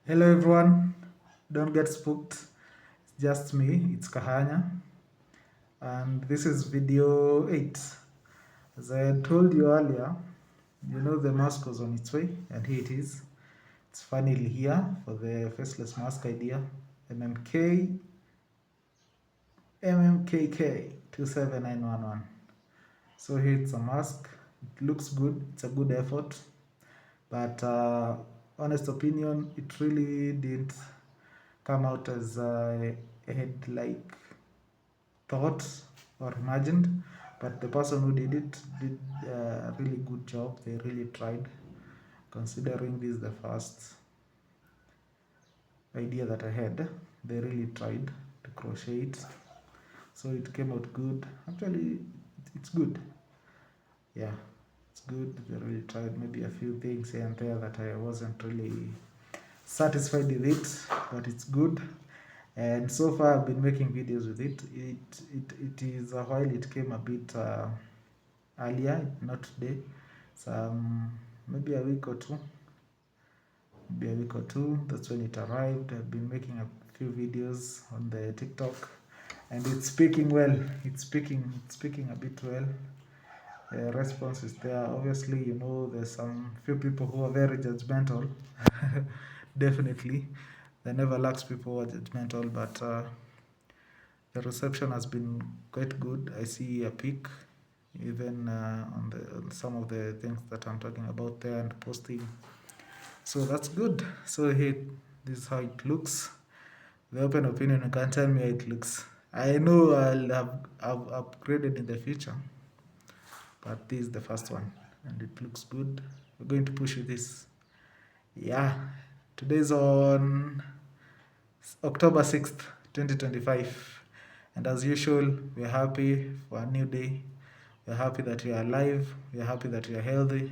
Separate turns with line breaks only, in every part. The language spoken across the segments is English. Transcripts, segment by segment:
Hello everyone, don't get spooked. It's just me, it's Kahanya, and this is video 8. As I had told you earlier, you know the mask was on its way, and here it is. It's finally here for the faceless mask idea. MMK MMKK 27911. So here it's a mask. It looks good, it's a good effort, but honest opinion, it really didn't come out as I had like thought or imagined, but the person who did it did a really good job. They really tried, considering this is the first idea that I had. They really tried to crochet it, so it came out good. Actually, it's good. Yeah, it's good. They really tried. Maybe a few things here and there that I wasn't really satisfied with it, but it's good. And so far I've been making videos with it. It is a while it came a bit earlier, not today. Maybe a week or two. Maybe a week or two. That's when it arrived. I've been making a few videos on the TikTok, and it's speaking well. It's speaking a bit well. The response is there. Obviously, there's some few people who are very judgmental. Definitely, there never lacks people who are judgmental, but the reception has been quite good. I see a peak even on some of the things that I'm talking about there and posting. So that's good. So here, this is how it looks. The open opinion, you can tell me how it looks. I know I've upgraded in the future, but this is the first one, and it looks good. We're going to push with this. Yeah, today's on October 6th, 2025. And as usual, we're happy for a new day. We're happy that we are alive. We're happy that we are healthy.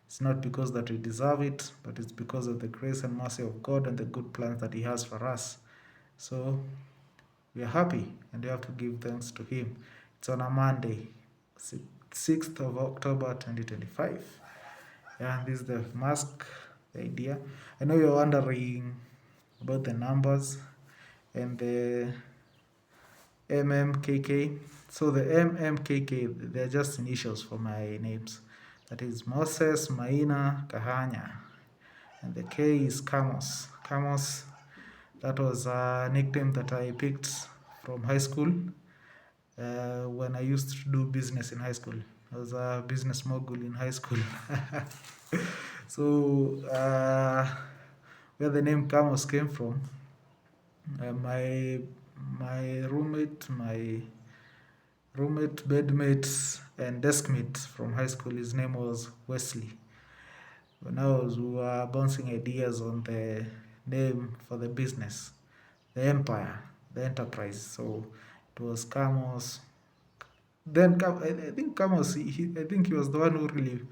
It's not because that we deserve it, but it's because of the grace and mercy of God and the good plans that He has for us. So we are happy and we have to give thanks to Him. It's on a Monday, 6th of October 2025. Yeah, this is the mask, the idea. I know you're wondering about the numbers and the MMKK. So the MMKK, they're just initials for my names. That is Moses Maina Kahanya. And the K is Kamos. Kamos, that was a nickname that I picked from high school when I used to do business in high school. I was a business mogul in high school. So, where the name Kamos came from, my roommate, bedmate, and deskmate from high school, his name was Wesley. When we were bouncing ideas on the name for the business, the empire, the enterprise. So it was Kamos. Then I think Kamos, I think he was the one who really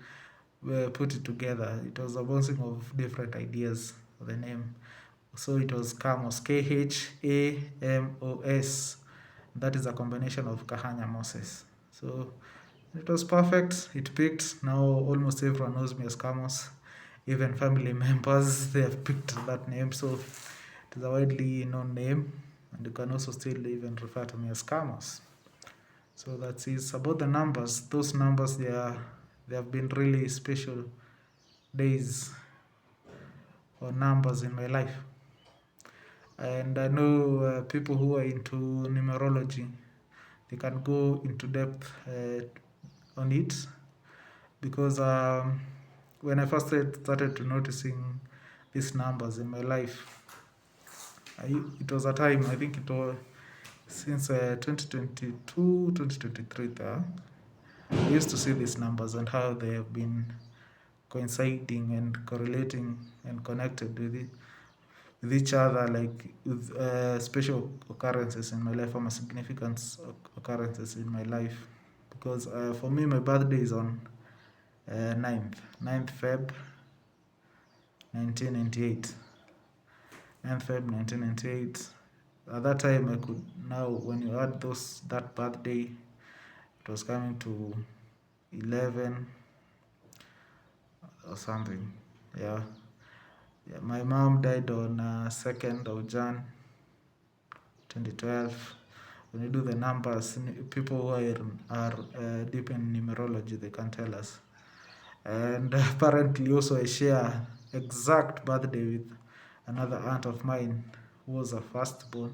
put it together. It was a bouncing of different ideas for the name. So it was Kamos, Khamos. That is a combination of Kahanya Moses. So it was perfect. It picked. Now almost everyone knows me as Kamos. Even family members, they have picked that name. So it is a widely known name. And you can also still even refer to me as Kamos. So that is about the numbers. Those numbers, they have been really special days or numbers in my life. And I know people who are into numerology, they can go into depth on it, because when I first started to noticing these numbers in my life, it was a time, I think it was since 2022, 2023 there, I used to see these numbers and how they have been coinciding and correlating and connected with each other, like with special occurrences in my life or significant occurrences in my life. Because for me, my birthday is on 9th Feb 1998. 9th Feb 1998. At that time, I could, now when you add that birthday, it was coming to 11 or something. Yeah. Yeah, my mom died on 2nd of Jan 2012. When you do the numbers, people who are deep in numerology, they can tell us. And apparently also I share exact birthday with another aunt of mine who was a firstborn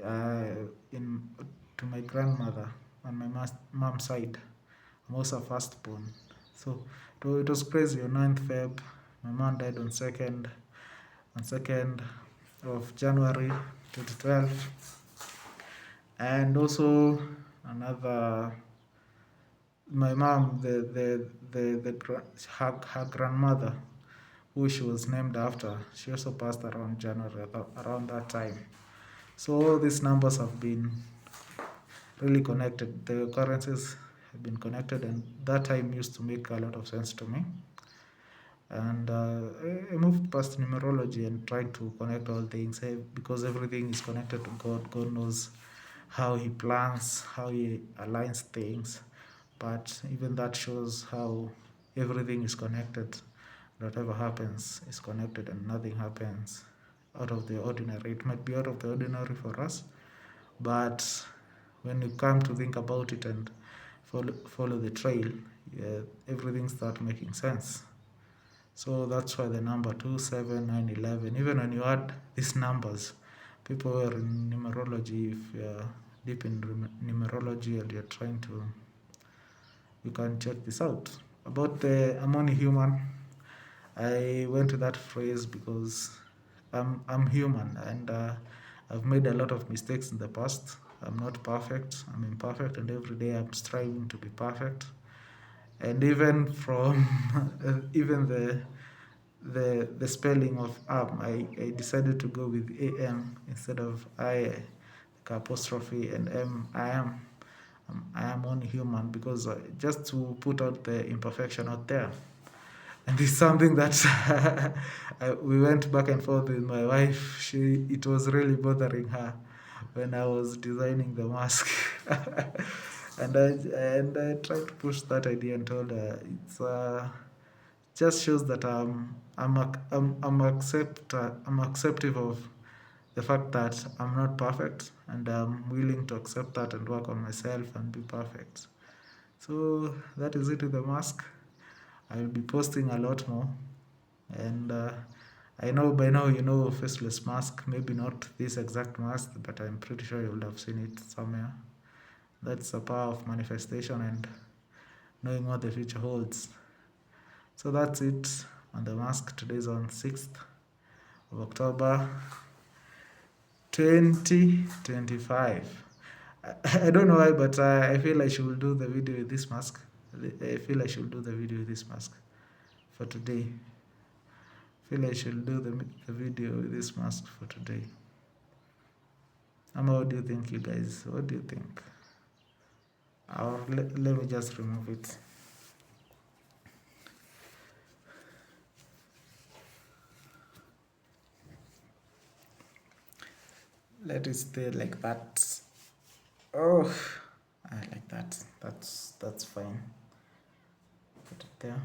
uh, in to my grandmother on my mom's side. I'm also a firstborn. So it was crazy. On 9th Feb, my mom died on 2nd of January 2012. And also another, my mom, her grandmother, who she was named after, she also passed around January, around that time. So all these numbers have been really connected. The occurrences have been connected, and that time used to make a lot of sense to me. And I moved past numerology and tried to connect all things, because everything is connected to God. God knows how He plans, how He aligns things. But even that shows how everything is connected. Whatever happens is connected, and nothing happens out of the ordinary. It might be out of the ordinary for us, but when you come to think about it and follow the trail, yeah, everything starts making sense. So that's why the number 2, 7, 9, 11, even when you add these numbers, people who are in numerology, if you're deep in numerology and you're trying to, you can check this out. About the I'm only human, I went to that phrase because I'm human, and I've made a lot of mistakes in the past. I'm not perfect, I'm imperfect, and every day I'm striving to be perfect. And even from even the spelling of I decided to go with am instead of I, like apostrophe, and m. I am only human, because just to put out the imperfection out there. And it's something that we went back and forth with my wife. It was really bothering her when I was designing the mask. And I tried to push that idea and told her it's just shows that I'm acceptive of the fact that I'm not perfect, and I'm willing to accept that and work on myself and be perfect. So that is it with the mask. I will be posting a lot more, and I know by now you know faceless mask. Maybe not this exact mask, but I'm pretty sure you would have seen it somewhere. That's the power of manifestation and knowing what the future holds. So that's it on the mask. Today's on 6th of October 2025. I don't know why, but I feel I should do the video with this mask. I feel I should do the video with this mask for today. I feel I should do the video with this mask for today. What do you think, you guys? What do you think? Or let me just remove it. Let it stay like that. Oh, I like that. That's fine. Put it there.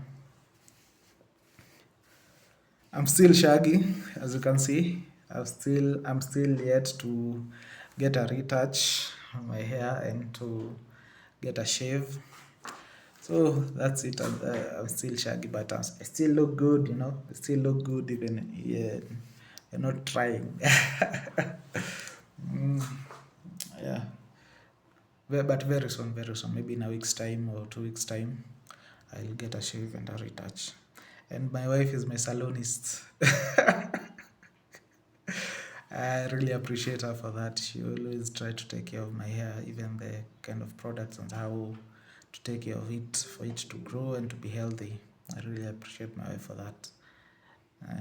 I'm still shaggy, as you can see. I'm still yet to get a retouch on my hair and to get a shave. So that's it. I'm still shaggy, but I still look good. I still look good even, yeah, you're not trying. Yeah. But very soon, maybe in a week's time or 2 weeks' time, I'll get a shave and a retouch. And my wife is my salonist. I really appreciate her for that. She always tried to take care of my hair, even the kind of products and how to take care of it for it to grow and to be healthy. I really appreciate my wife for that.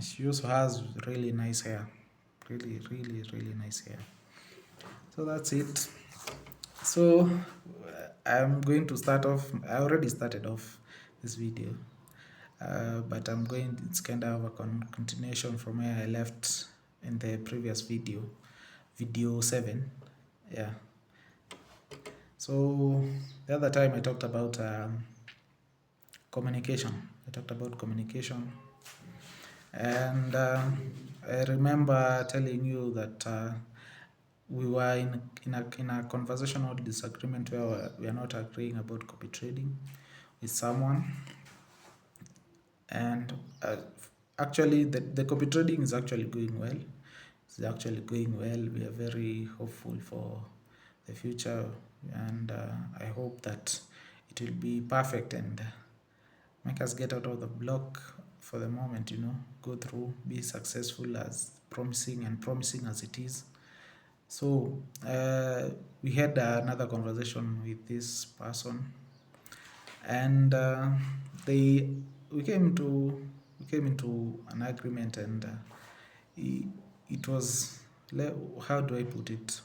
She also has really nice hair. Really, really, really nice hair. So that's it. So I'm going to start off. I already started off this video, but it's kind of a continuation from where I left in the previous video 7. Yeah. So the other time I talked about communication. I talked about communication, And I remember telling you that we were in a conversational disagreement where we are not agreeing about copy trading with someone. And actually, the copy trading is actually going well. It's actually going well. We are very hopeful for the future, and I hope that it will be perfect and make us get out of the block for the moment, go through, be successful as promising as it is. So we had another conversation with this person, and they we came to we came into an agreement, and it was, how do I put it?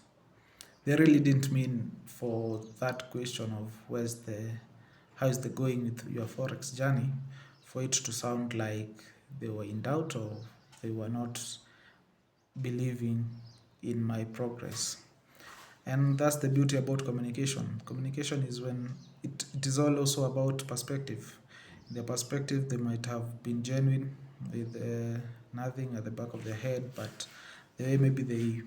They really didn't mean for that question of how is the going with your forex journey, for it to sound like they were in doubt or they were not believing in my progress. And that's the beauty about communication. Communication is when it is all also about perspective. In their perspective, they might have been genuine with nothing at the back of their head, but the way maybe they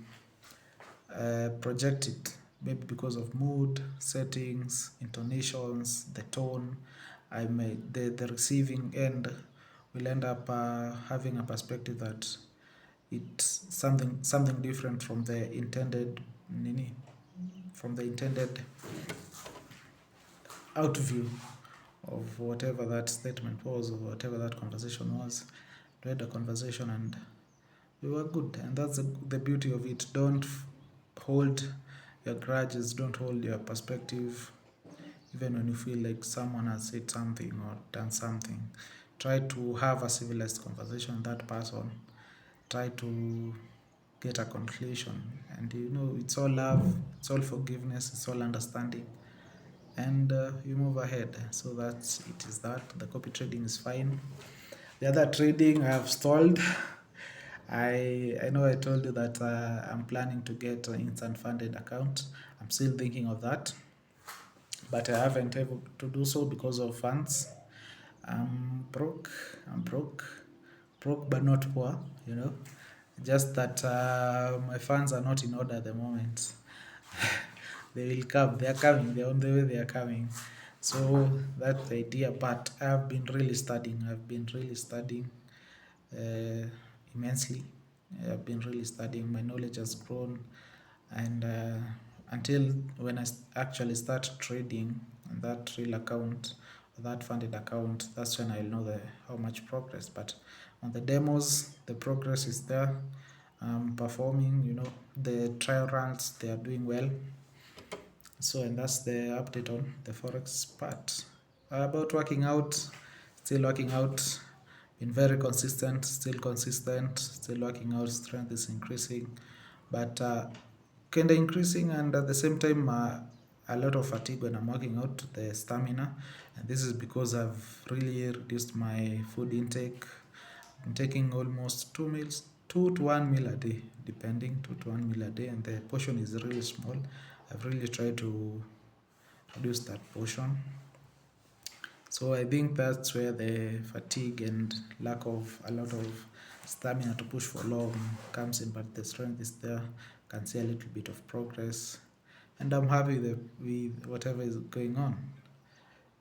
project it, maybe because of mood, settings, intonations, the tone, the receiving end will end up having a perspective that it's something different from the intended from the intended out view of whatever that statement was or whatever that conversation was. We had a conversation and we were good, and that's the beauty of it. Don't hold your grudges, don't hold your perspective, even when you feel like someone has said something or done something. Try to have a civilized conversation with that person. Try to get a conclusion, and it's all love, it's all forgiveness, it's all understanding, and you move ahead. So that's it. Is that the copy trading is fine? The other trading I have stalled. I know I told you that I'm planning to get an instant funded account. I'm still thinking of that, but I haven't able to do so because of funds. I'm broke. I'm broke but not poor. Just that my funds are not in order at the moment. They will come. They are coming. They're on the way. They are coming. So that's the idea. But I've been really studying. I've been really studying uh, immensely. I've been really studying. My knowledge has grown, and until when I actually start trading on that real account, that funded account, that's when I'll know how much progress. But on the demos, the progress is there. Performing, the trial runs, they are doing well. So, and that's the update on the forex part. About working out, still working out, been very consistent, still working out. Strength is increasing, but kind of increasing, and at the same time a lot of fatigue when I'm working out, the stamina. And this is because I've really reduced my food intake. I'm taking almost 2 meals, 2 to 1 meal a day, depending, 2 to 1 meal a day, and the portion is really small. I've really tried to reduce that portion. So I think that's where the fatigue and lack of a lot of stamina to push for long comes in, but the strength is there. Can see a little bit of progress, and I'm happy with whatever is going on,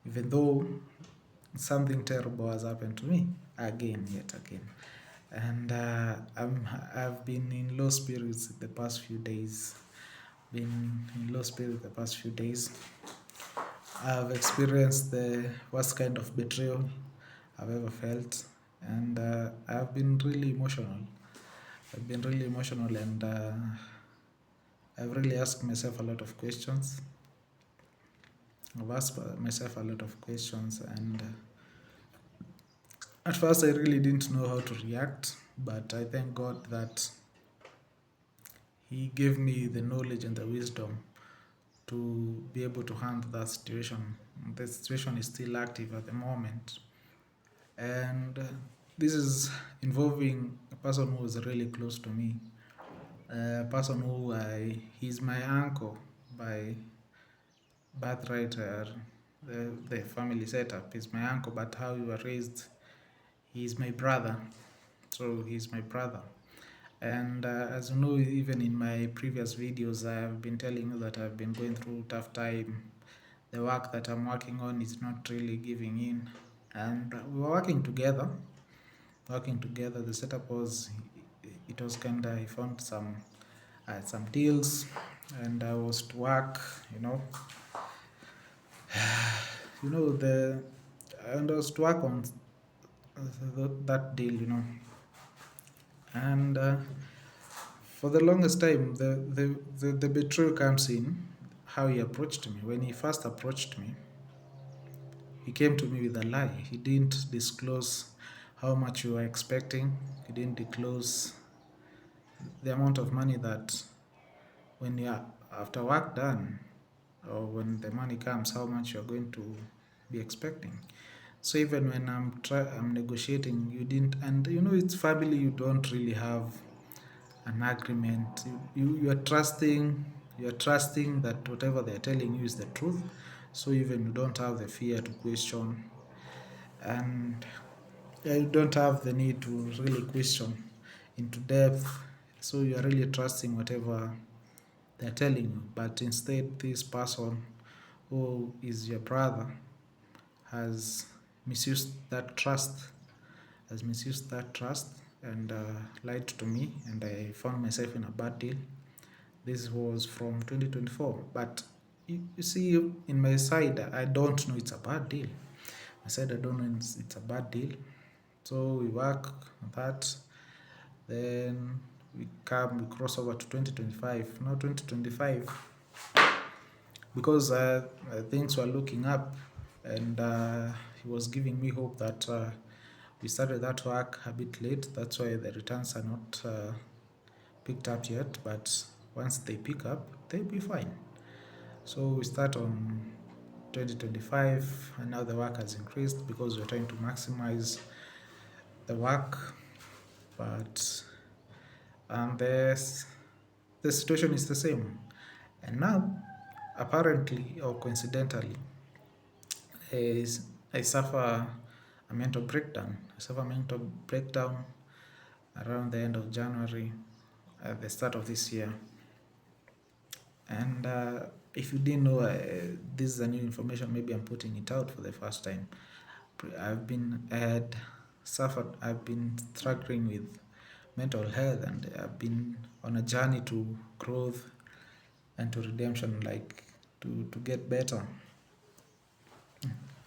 even though something terrible has happened to me yet again, and I've been in low spirits the past few days. I've experienced the worst kind of betrayal I've ever felt, and I've been really emotional, and I've really asked myself a lot of questions. I've asked myself a lot of questions, and at first I really didn't know how to react, but I thank God that He gave me the knowledge and the wisdom to be able to handle that situation. The situation is still active at the moment, and this is involving a person who is really close to me, a person who he's my uncle by birthright. The family setup is my uncle, but how we were raised, he's my brother. So he's my brother. And as you know, even in my previous videos, I have been telling you that I've been going through tough time. The work that I'm working on is not really giving in, and we were working together. The setup was, it was kind of, I found some deals, and I was to work. The and I was to work on that deal. And for the longest time, the betrayal comes in how he approached me. When he first approached me, he came to me with a lie. He didn't disclose how much you were expecting. He didn't disclose the amount of money that when you are after work done, or when the money comes, how much you are going to be expecting. So even when I'm negotiating, you didn't, and it's family. You don't really have an agreement. You're trusting that whatever they're telling you is the truth. So even you don't have the fear to question, and you don't have the need to really question into depth. So you're really trusting whatever they're telling you. But instead, this person who is your brother has misused that trust, and lied to me, and I found myself in a bad deal. This was from 2024. But you see, in my side, I don't know it's a bad deal. I said I don't know it's a bad deal. So we work on that. Then we cross over to 2025. Now 2025, because things were looking up, and he was giving me hope that we started that work a bit late. That's why the returns are not picked up yet. But once they pick up, they'll be fine. So we start on 2025, and now the work has increased because we're trying to maximize the work. But the situation is the same. And now, apparently or coincidentally, is I suffer a mental breakdown. Around the end of January, at the start of this year. And if you didn't know, this is a new information. Maybe I'm putting it out for the first time. I've been struggling with mental health, and I've been on a journey to growth and to redemption, like to get better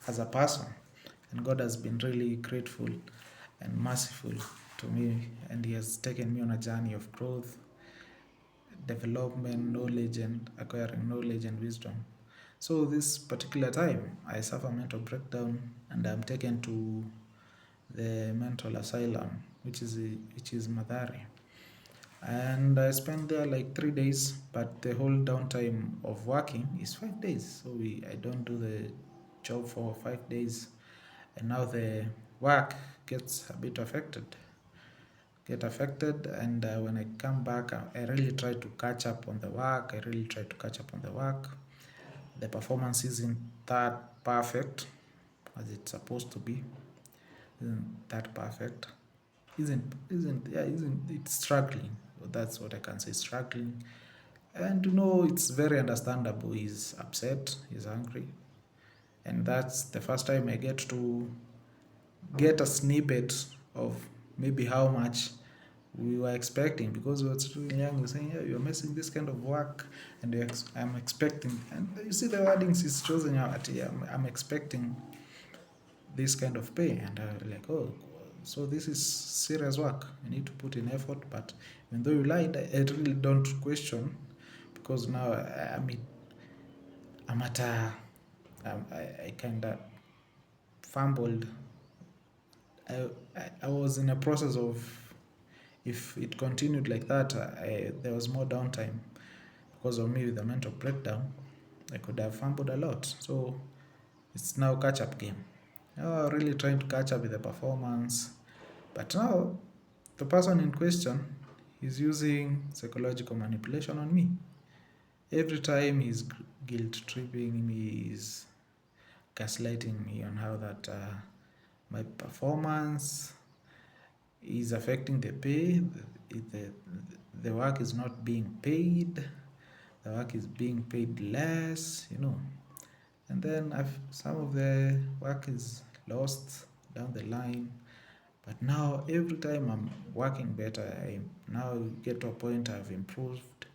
as a person. And God has been really grateful and merciful to me, and He has taken me on a journey of growth, development, knowledge, and acquiring knowledge and wisdom. So this particular time, I suffer mental breakdown, and I'm taken to the mental asylum, which is Madari. And I spent there like 3 days, but the whole downtime of working is 5 days. So I don't do the job for 5 days, and now the work gets a bit affected. And when I come back, I really try to catch up on the work. The performance isn't that perfect as it's supposed to be. Isn't that perfect? Isn't it's struggling. That's what I can say, struggling. And it's very understandable. He's upset, he's angry. And that's the first time I get to get a snippet of maybe how much we were expecting, because we were still young. We're saying, yeah, you're missing this kind of work, and I'm expecting. And you see the wordings is chosen out. Yeah, I'm expecting this kind of pay, and I'm like, oh, so this is serious work. I need to put in effort. But even though you lied, I really don't question, because now I'm at I kind of fumbled. I was in a process of, if it continued like that, there was more downtime because of me with the mental breakdown. I could have fumbled a lot. So it's now catch up game. Now really trying to catch up with the performance. But now the person in question is using psychological manipulation on me. Every time he's guilt tripping me, he's gaslighting me on how that my performance is affecting the pay. The work is not being paid. The work is being paid less, and then some of the work is lost down the line. But now every time I'm working better, I now get to a point I've improved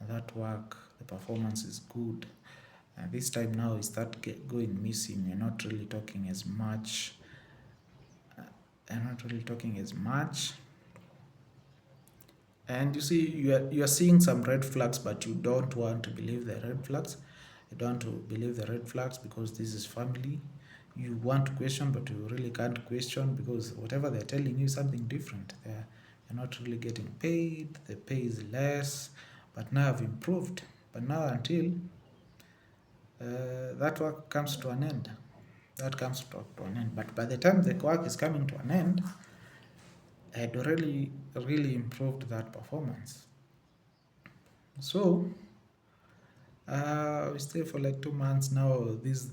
on that work. The performance is good. And this time now we start going missing. You're not really talking as much. And you see, you are seeing some red flags, but you don't want to believe the red flags. You don't want to believe the red flags because this is family. You want to question, but you really can't question because whatever they're telling you is something different. You're not really getting paid. The pay is less, but now I've improved. But now until that work comes to an end, But by the time the work is coming to an end, I had really, really improved that performance. So we stay for like 2 months now. This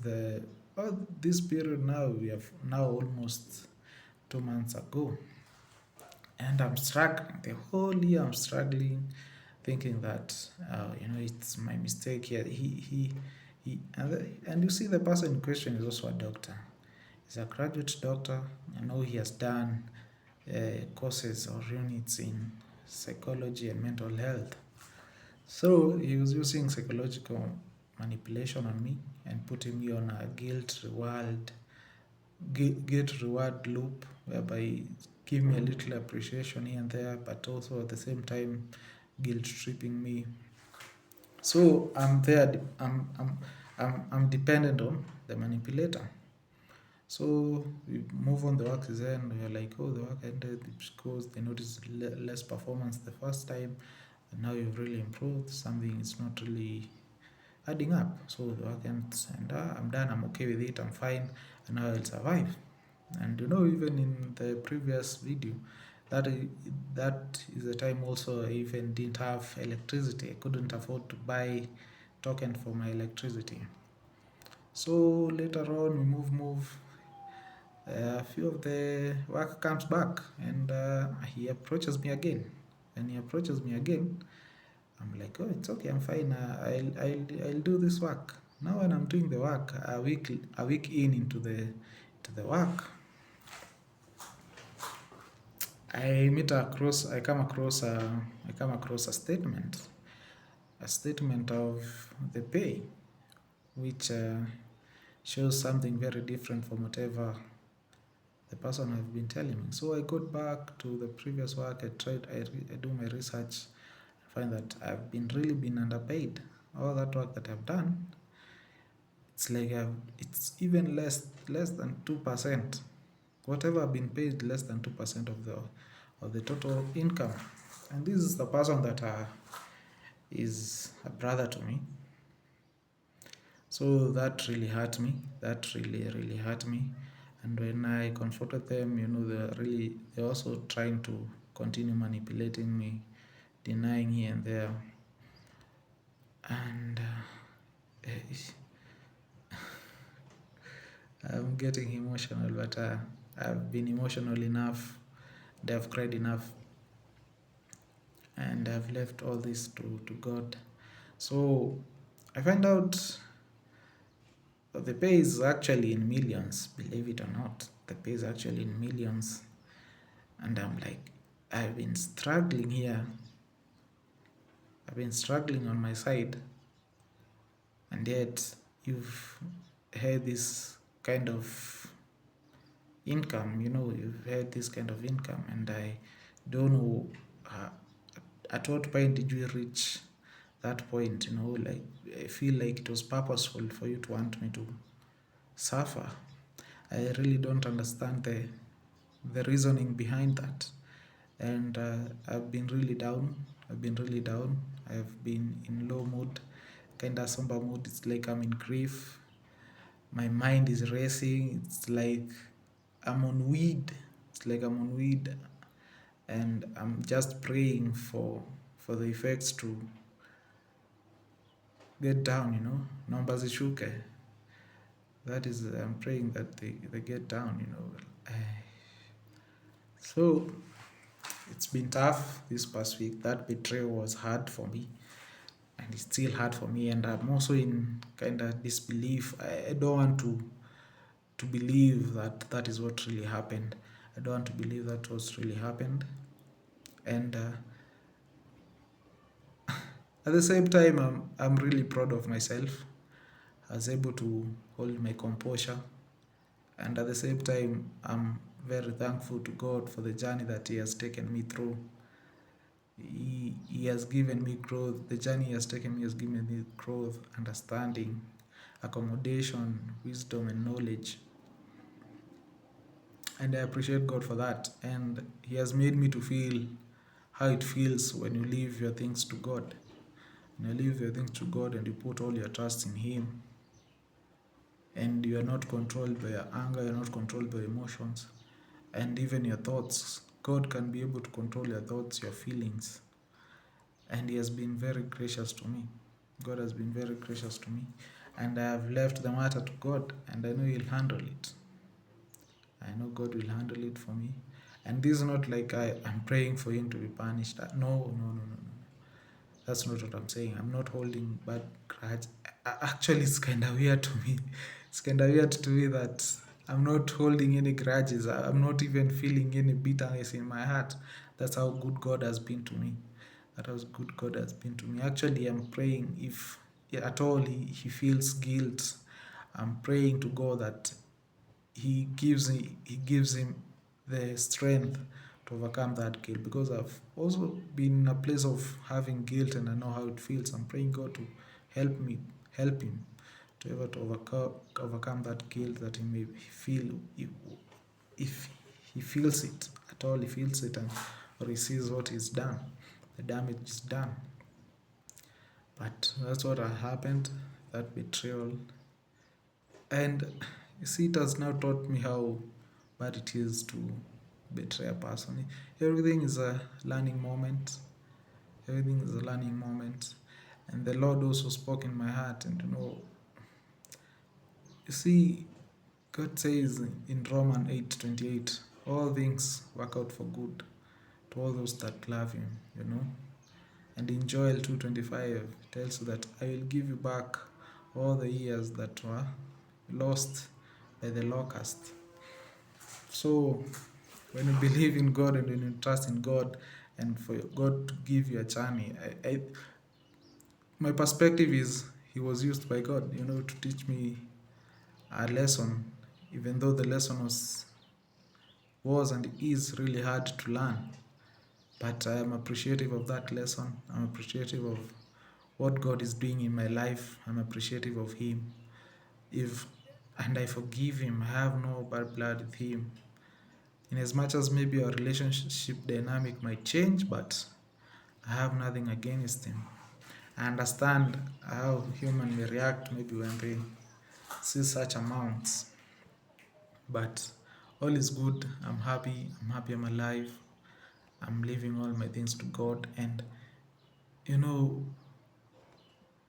period now, we have now almost 2 months ago, and I'm struggling. The whole year I'm struggling, thinking that it's my mistake here. And you see, the person in question is also a doctor. He's a graduate doctor. I know he has done courses or units in psychology and mental health. So he was using psychological manipulation on me and putting me on a guilt reward loop, whereby give me a little appreciation here and there, but also at the same time guilt tripping me. So I'm dependent on the manipulator. So we move on, the work is end. We're like, oh, the work ended because they noticed less performance the first time, and now you've really improved. Something is not really adding up. So the work ends, and I'm done. I'm okay with it. I'm fine, and now I'll survive. And even in the previous video, that is the time also I even didn't have electricity. I couldn't afford to buy token for my electricity. So later on, we move. A few of the work comes back, and he approaches me again. And he approaches me again. I'm like, oh, it's okay, I'm fine. I'll do this work. Now when I'm doing the work, a week into the work, I come across a statement of the pay, which shows something very different from whatever the person have been telling me. So I got back to the previous work. I do my research, find that I've really been underpaid. All that work that I've done, it's like it's even less than 2%. Whatever I've been paid, less than 2% of the total income. And this is the person that is a brother to me. So that really hurt me. That really, really hurt me. And when I confronted them, they're also trying to continue manipulating me, denying here and there. And I'm getting emotional, but I've been emotional enough, and I've cried enough, and I've left all this to God. So I find out the pay is actually in millions, believe it or not. The pay is actually in millions. And I'm like, I've been struggling here. I've been struggling on my side. And yet you've had this kind of income, you've had this kind of income. And I don't know at what point did you reach that point, like I feel like it was purposeful for you to want me to suffer. I really don't understand the reasoning behind that. And I've been really down. I've been in low mood, kind of somber mood. It's like I'm in grief. My mind is racing. It's like I'm on weed. And I'm just praying for the effects to get down, Naomba zishuke. That is, I'm praying that they get down, So It's been tough this past week. That betrayal was hard for me, and it's still hard for me. And I'm also in kind of disbelief. I don't want to believe that that is what really happened. I don't want to believe that was really happened. And at the same time, I'm really proud of myself. I was able to hold my composure, and at the same time, I'm very thankful to God for the journey that He has taken me through. He has given me growth. The journey He has taken me has given me growth, understanding, accommodation, wisdom, and knowledge. And I appreciate God for that. And He has made me to feel how it feels when you leave your things to God. When you leave your things to God and you put all your trust in Him, and you are not controlled by your anger, you're not controlled by emotions, and even your thoughts. God can be able to control your thoughts, your feelings. And He has been very gracious to me. God has been very gracious to me. And I have left the matter to God, and I know He'll handle it. I know God will handle it for me. And this is not like I'm praying for Him to be punished. No. That's not what I'm saying. I'm not holding bad grudge. Actually, it's kind of weird to me. It's kind of weird to me that I'm not holding any grudges. I'm not even feeling any bitterness in my heart. That's how good God has been to me. That how good God has been to me. Actually, I'm praying if at all he feels guilt. I'm praying to God that he gives him the strength to overcome that guilt, because I've also been in a place of having guilt and I know how it feels. I'm praying God to help him to ever to overcome that guilt that he may feel, if he feels it at all, he feels it, and or he sees what is done, the damage is done. But that's what has happened, that betrayal. And you see, it has now taught me how bad it is to betray a person. Everything is a learning moment. Everything is a learning moment. And the Lord also spoke in my heart. And you see, God says in Romans 8:28, all things work out for good to all those that love Him. And in Joel 2:25 tells you that I will give you back all the years that were lost by the locust. So when you believe in God and when you trust in God, and for God to give you a journey, my perspective is He was used by God, to teach me a lesson, even though the lesson was and is really hard to learn. But I am appreciative of that lesson. I'm appreciative of what God is doing in my life. I'm appreciative of Him. And I forgive Him. I have no bad blood with Him. In as much as maybe our relationship dynamic might change, but I have nothing against Him. I understand how human may react maybe when they see such amounts. But all is good. I'm happy. I'm alive. I'm leaving all my things to God. And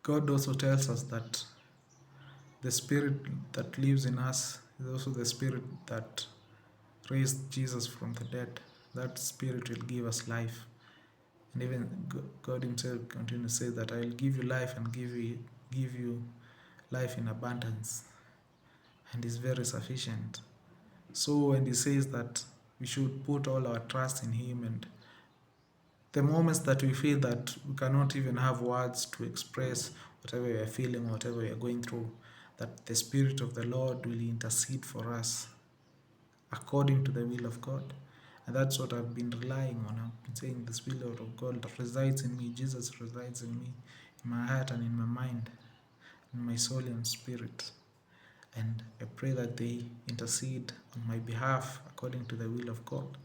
God also tells us that the spirit that lives in us is also the spirit that raised Jesus from the dead. That spirit will give us life. And even God Himself continues to say that I will give you life and give you life in abundance. And is very sufficient. So when He says that we should put all our trust in Him, and the moments that we feel that we cannot even have words to express whatever we are feeling, whatever we are going through, that the Spirit of the Lord will intercede for us according to the will of God. And that's what I've been relying on. I've been saying the Spirit of God resides in me. Jesus resides in me, in my heart and in my mind, in my soul and spirit. And I pray that they intercede on my behalf according to the will of God.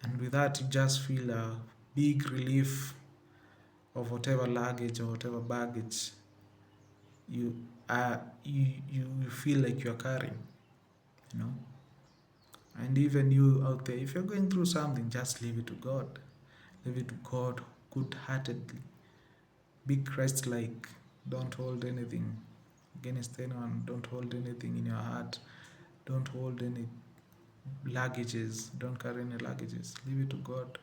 And with that, you just feel a big relief of whatever luggage or whatever baggage you feel like you're carrying. And even you out there, if you're going through something, just leave it to God. Leave it to God good-heartedly. Be Christ-like. Don't hold anything against anyone. Don't hold anything in your heart. Don't hold any luggages. Don't carry any luggages. Leave it to God.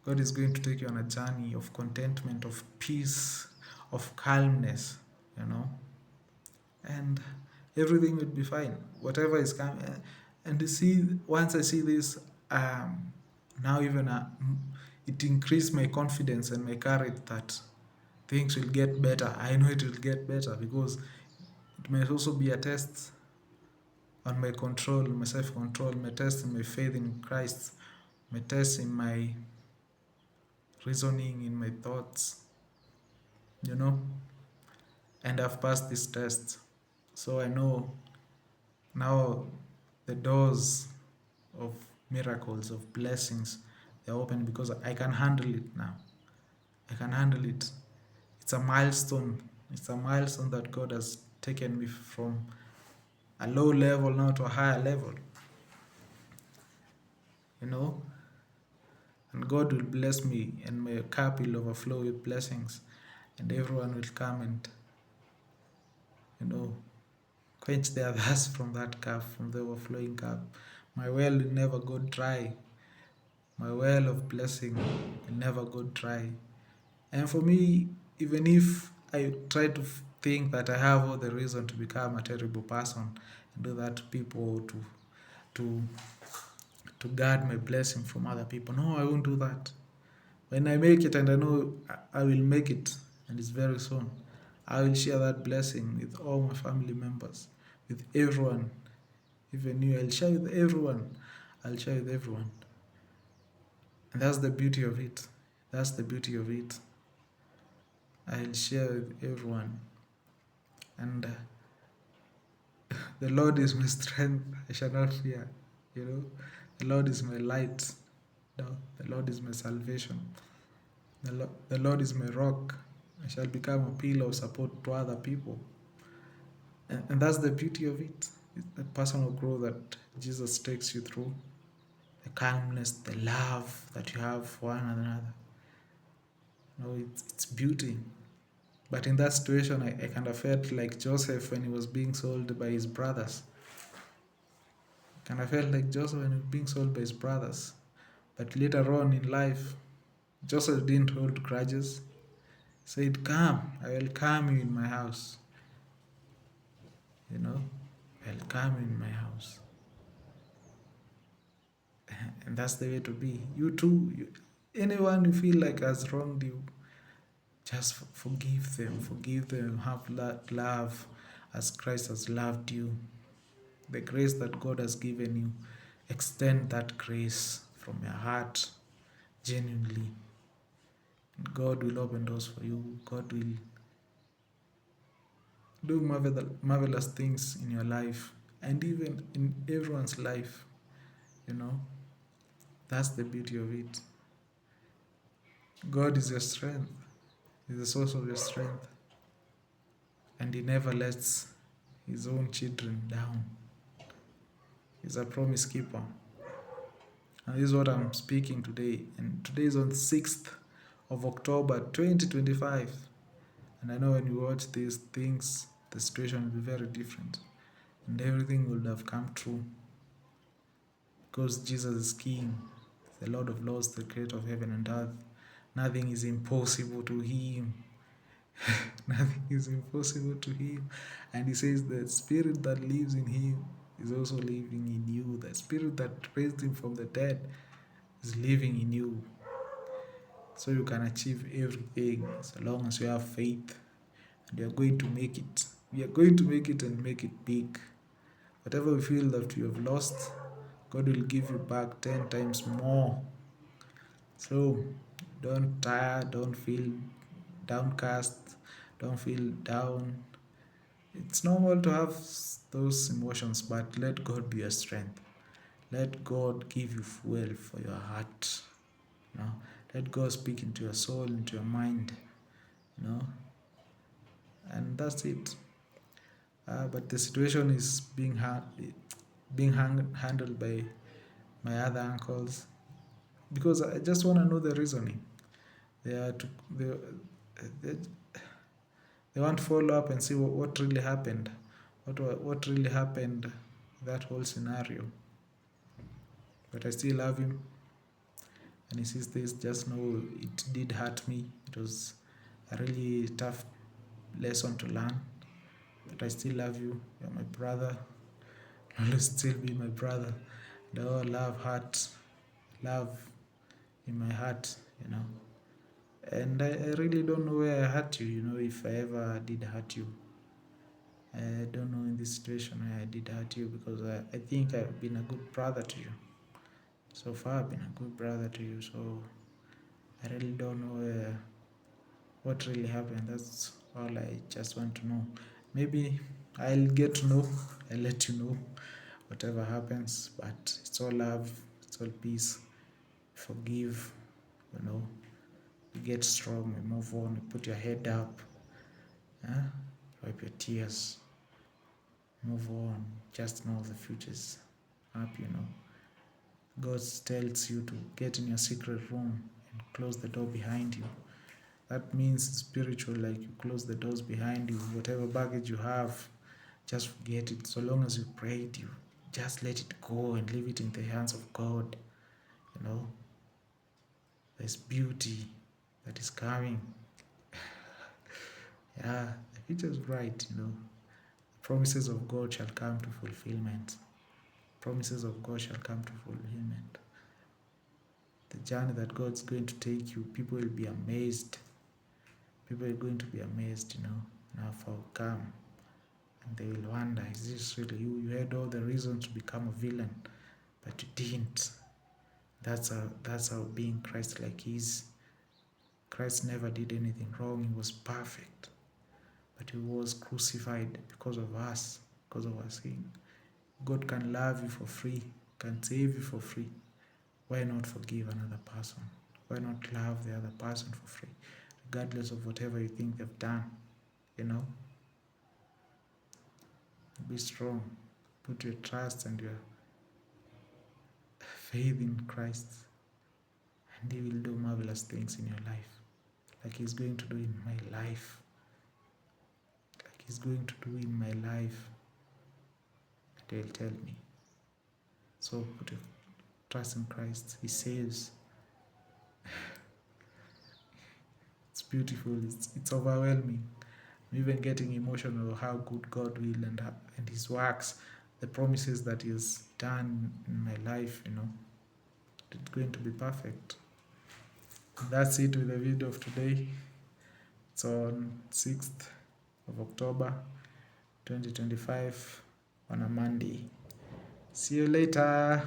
God is going to take you on a journey of contentment, of peace, of calmness, you know, and everything will be fine. Whatever is coming, and you see, once I see this, now even it increased my confidence and my courage that things will get better. I know it will get better because it may also be a test on my control, my self-control, my test in my faith in Christ, my test in my reasoning, in my thoughts, you know. And I've passed this test, so I know now the doors of miracles, of blessings, they're open because I can handle it now. I can handle it. It's a milestone. It's a milestone that God has taken me from a low level now to a higher level, you know. And God will bless me, and my cup will overflow with blessings, and everyone will come and, you know, quench their thirst from that cup, from the overflowing cup. My well will never go dry. My well of blessing will never go dry. And for me, even if I try to think that I have all the reason to become a terrible person and do that to people, to to guard my blessing from other people, no, I won't do that. When I make it, and I know I will make it, and it's very soon, I will share that blessing with all my family members, with everyone, even you. I'll share with everyone. I'll share with everyone. And that's the beauty of it. That's the beauty of it. I'll share with everyone. And the Lord is my strength. I shall not fear. You know, the Lord is my light. No, the Lord is my salvation. The Lord is my rock. I shall become a pillar of support to other people. And that's the beauty of it. It's the personal growth that Jesus takes you through. The calmness, the love that you have for one another. You know, it's beauty. But in that situation, I kind of felt like Joseph when he was being sold by his brothers. Kind of felt like Joseph when he was being sold by his brothers. But later on in life, Joseph didn't hold grudges. He said, "Come, I will come you in my house. You know, I'll come in my house." And that's the way to be. You too, anyone you feel like has wronged you, just forgive them. Forgive them. Have that love as Christ has loved you. The grace that God has given you, extend that grace from your heart genuinely. And God will open doors for you. God will do marvelous things in your life and even in everyone's life. You know, that's the beauty of it. God is your strength. He's the source of your strength. And He never lets His own children down. He's a promise keeper. And this is what I'm speaking today. And today is on 6th of October 2025. And I know when you watch these things, the situation will be very different. And everything will have come true. Because Jesus is King, the Lord of Lords, the Creator of heaven and earth. Nothing is impossible to Him. Nothing is impossible to Him. And He says the Spirit that lives in Him is also living in you. The Spirit that raised Him from the dead is living in you. So you can achieve everything so long as you have faith. And you are going to make it. We are going to make it and make it big. Whatever we feel that you have lost, God will give you back 10 times more. So don't tire, don't feel downcast, don't feel down. It's normal to have those emotions, but let God be your strength. Let God give you fuel for your heart. You know? Let God speak into your soul, into your mind. You know? And that's it. But the situation is being handled by my other uncles because I just want to know the reasoning. They want to follow up and see what really happened, what really happened, that whole scenario. But I still love him. and he sees this, just know it did hurt me. It was a really tough lesson to learn, but I still love you. You're my brother. You'll always still be my brother. And love in my heart, And I really don't know where I hurt you, if I ever did hurt you. I don't know in this situation where I did hurt you, because I think I've been a good brother to you. So far, I've been a good brother to you. So I really don't know what really happened. That's all I just want to know. Maybe I'll get to know. I'll let you know whatever happens. But it's all love. It's all peace. Forgive. You get strong. You move on. You put your head up. Wipe your tears. Move on. Just know the future's up. God tells you to get in your secret room and close the door behind you. That means spiritual, like you close the doors behind you. Whatever baggage you have, just forget it. So long as you prayed, you just let it go and leave it in the hands of God. There's beauty that is coming. Yeah, the future is bright. The promises of God shall come to fulfillment. Promises of God shall come to fulfillment. The journey that God's going to take you, people will be amazed. People are going to be amazed, now for come. And they will wonder, is this really you? You had all the reasons to become a villain, but you didn't. That's how being Christ-like is. Christ never did anything wrong. He was perfect. But he was crucified because of us, because of our sin. God can love you for free, can save you for free. Why not forgive another person? Why not love the other person for free? Regardless of whatever you think they've done, Be strong. Put your trust and your faith in Christ, and he will do marvelous things in your life, like he's going to do in my life. Like he's going to do in my life. And he'll tell me. So put your trust in Christ. He saves. It's beautiful. It's overwhelming. I'm even getting emotional how good God will and his works, the promises that he has done in my life, it's going to be perfect. And that's it with the video of today. It's on 6th of October 2025 on a Monday. See you later.